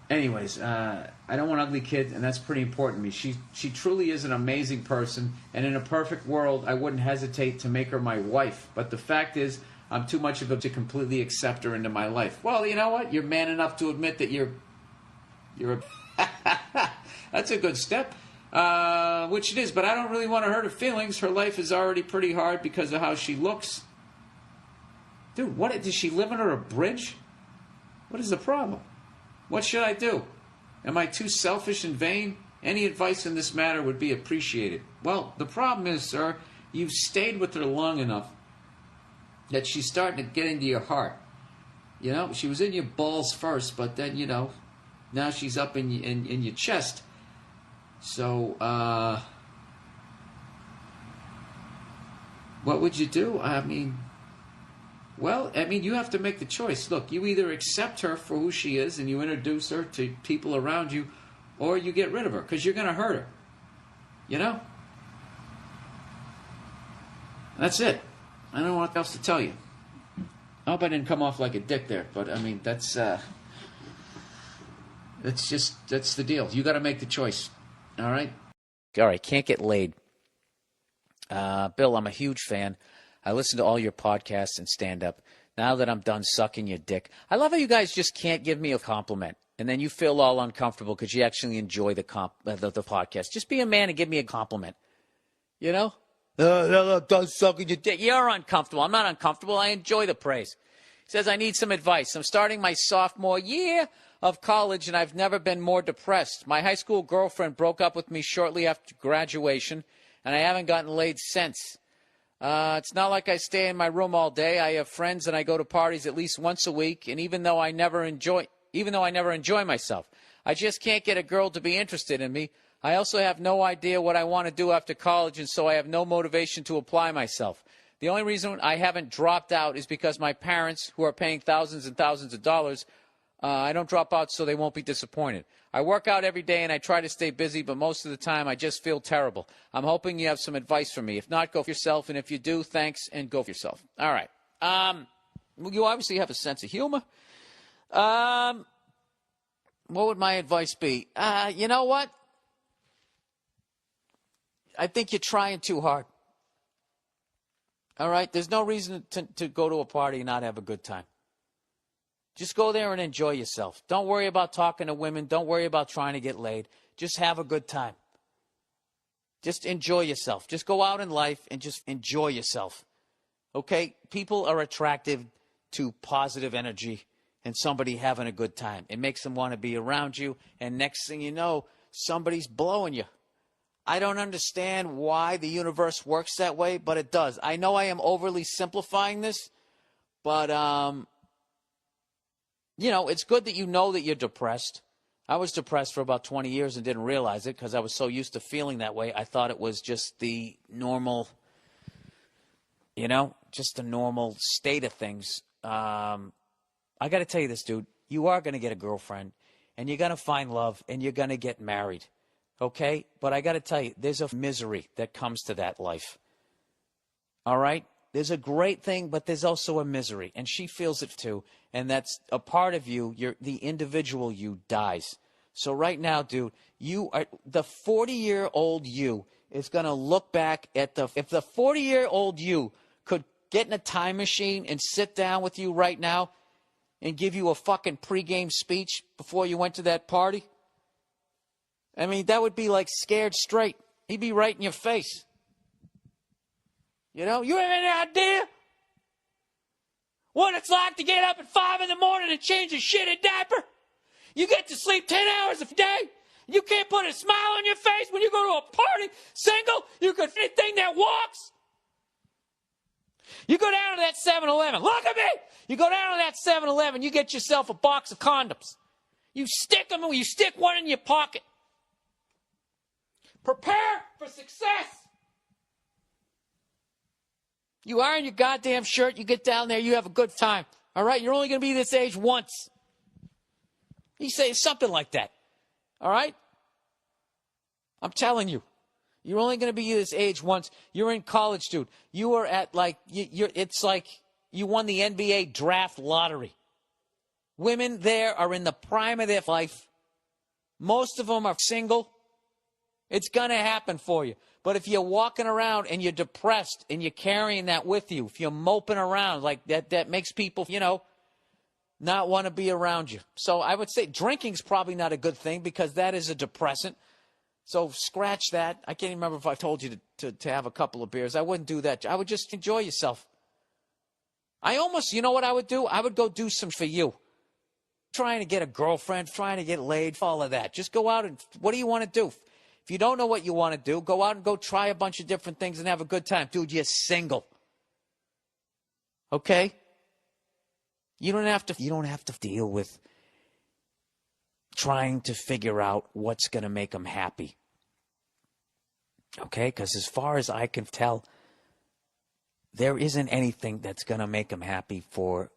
Anyways, I don't want an ugly kid, and that's pretty important to me. She truly is an amazing person, and in a perfect world, I wouldn't hesitate to make her my wife. But the fact is, I'm too much of a to completely accept her into my life. Well, you know what? You're man enough to admit that you're a... That's a good step, which it is, but I don't really want to hurt her feelings. Her life is already pretty hard because of how she looks. Dude, what? Does she live under a bridge? What is the problem? What should I do? Am I too selfish and vain? Any advice in this matter would be appreciated. Well, the problem is, sir, you've stayed with her long enough that she's starting to get into your heart. You know, she was in your balls first, but then, you know, now she's up in your chest. So, what would you do? Well, you have to make the choice. Look, you either accept her for who she is and you introduce her to people around you, or you get rid of her, because you're going to hurt her. You know? That's it. I don't know what else to tell you. I hope I didn't come off like a dick there, but, that's the deal. You got to make the choice. All right? All right, can't get laid. Bill, I'm a huge fan. I listen to all your podcasts and stand-up. Now that I'm done sucking your dick, I love how you guys just can't give me a compliment, and then you feel all uncomfortable because you actually enjoy the podcast. Just be a man and give me a compliment. You know? I'm done sucking your dick. You're uncomfortable. I'm not uncomfortable. I enjoy the praise. He says, I need some advice. I'm starting my sophomore year of college, and I've never been more depressed. My high school girlfriend broke up with me shortly after graduation, and I haven't gotten laid since. It's not like I stay in my room all day. I have friends, and I go to parties at least once a week, and even though I never enjoy myself, I just can't get a girl to be interested in me. I also have no idea what I want to do after college, and so I have no motivation to apply myself. The only reason I haven't dropped out is because my parents, who are paying thousands and thousands of dollars, I don't drop out so they won't be disappointed. I work out every day and I try to stay busy, but most of the time I just feel terrible. I'm hoping you have some advice for me. If not, go for yourself, and if you do, thanks, and go for yourself. All right. You obviously have a sense of humor. What would my advice be? You know what? I think you're trying too hard. All right? There's no reason to go to a party and not have a good time. Just go there and enjoy yourself. Don't worry about talking to women. Don't worry about trying to get laid. Just have a good time. Just enjoy yourself. Just go out in life and just enjoy yourself. Okay? People are attracted to positive energy and somebody having a good time. It makes them want to be around you, and next thing you know, somebody's blowing you. I don't understand why the universe works that way, but it does. I know I am overly simplifying this, but, it's good that you know that you're depressed. I was depressed for about 20 years and didn't realize it because I was so used to feeling that way. I thought it was just the normal, just the normal state of things. I got to tell you this, dude. You are going to get a girlfriend, and you're going to find love, and you're going to get married. Okay? But I got to tell you, there's a misery that comes to that life. All right? There's a great thing, but there's also a misery. And she feels it too. And that's a part of you, the individual you dies. So right now, dude, the 40-year-old you is going to look back at if the 40-year-old you could get in a time machine and sit down with you right now and give you a fucking pregame speech before you went to that party, I mean, that would be like Scared Straight. He'd be right in your face. You have any idea what it's like to get up at 5 in the morning and change a shitty diaper? You get to sleep 10 hours a day. You can't put a smile on your face when you go to a party single. You could anything that walks. You go down to that 7-Eleven. Look at me. You go down to that 7-Eleven. You get yourself a box of condoms. You stick them, and you stick one in your pocket. Prepare for success. You iron your goddamn shirt. You get down there. You have a good time. All right? You're only going to be this age once. You say something like that. All right? I'm telling you. You're only going to be this age once. You're in college, dude. You are at it's like you won the NBA draft lottery. Women there are in the prime of their life. Most of them are single. It's going to happen for you. But if you're walking around and you're depressed and you're carrying that with you, if you're moping around like that makes people, not want to be around you. So I would say drinking's probably not a good thing because that is a depressant. So scratch that. I can't even remember if I told you to have a couple of beers. I wouldn't do that. I would just enjoy yourself. You know what I would do? I would go do some for you. Trying to get a girlfriend, trying to get laid, all of that. Just go out and, what do you want to do? If you don't know what you want to do, go out and go try a bunch of different things and have a good time. Dude, you're single. Okay? You don't have to deal with trying to figure out what's going to make them happy. Okay? Because as far as I can tell, there isn't anything that's going to make them happy for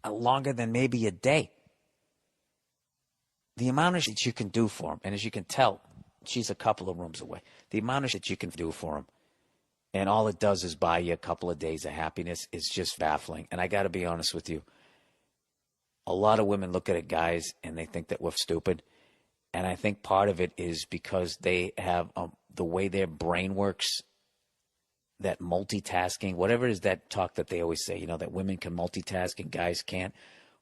longer than maybe a day. The amount of shit you can do for them, and as you can tell, she's a couple of rooms away. The amount of shit you can do for them, and all it does is buy you a couple of days of happiness, is just baffling. And I got to be honest with you. A lot of women look at it, guys, and they think that we're stupid. And I think part of it is because they have the way their brain works, that multitasking, whatever it is that talk that they always say, that women can multitask and guys can't.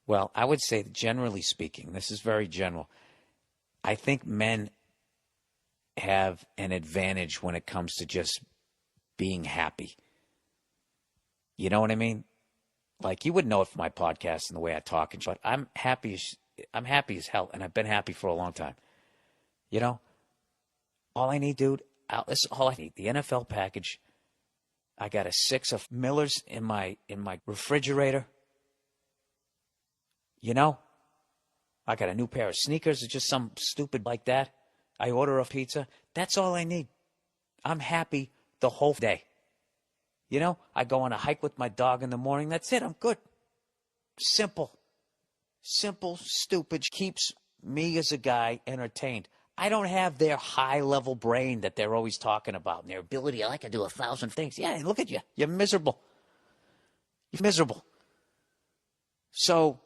Well, I would say, generally speaking, this is very general, I think men have an advantage when it comes to just being happy. You know what I mean? Like, you wouldn't know it from my podcast and the way I talk, but I'm happy as hell, and I've been happy for a long time. You know, all I need, dude, this is all I need. The NFL package. I got a 6 of Millers in my refrigerator. You know, I got a new pair of sneakers, or just some stupid like that. I order a pizza. That's all I need. I'm happy the whole day. You know, I go on a hike with my dog in the morning. That's it. I'm good. Simple, stupid. Keeps me as a guy entertained. I don't have their high-level brain that they're always talking about and their ability. I can do 1,000 things. Yeah, look at you. You're miserable. You're miserable. So,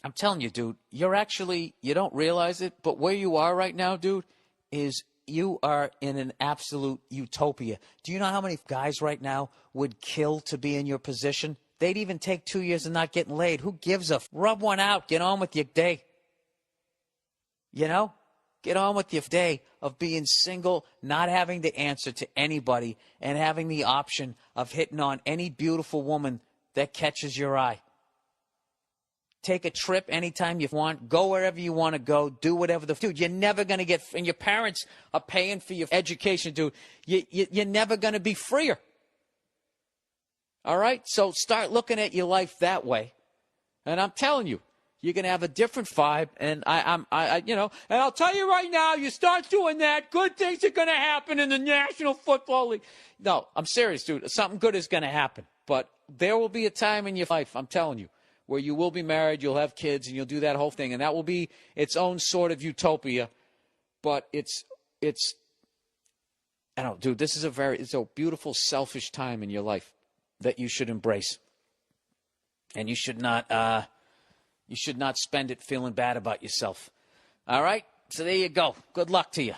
I'm telling you, dude, you don't realize it, but where you are right now, dude, is you are in an absolute utopia. Do you know how many guys right now would kill to be in your position? They'd even take 2 years of not getting laid. Who gives a rub one out? Get on with your day. You know? Get on with your day of being single, not having to answer to anybody, and having the option of hitting on any beautiful woman that catches your eye. Take a trip anytime you want. Go wherever you want to go. Do whatever dude, you're never going to get, and your parents are paying for your education, dude. You're never going to be freer. All right? So start looking at your life that way. And I'm telling you, you're going to have a different vibe. And and I'll tell you right now, you start doing that, good things are going to happen in the National Football League. No, I'm serious, dude. Something good is going to happen. But there will be a time in your life, I'm telling you, where you will be married, you'll have kids, and you'll do that whole thing. And that will be its own sort of utopia. But it's I don't know, dude, this is it's a beautiful, selfish time in your life that you should embrace. And you should not spend it feeling bad about yourself. All right? So there you go. Good luck to you.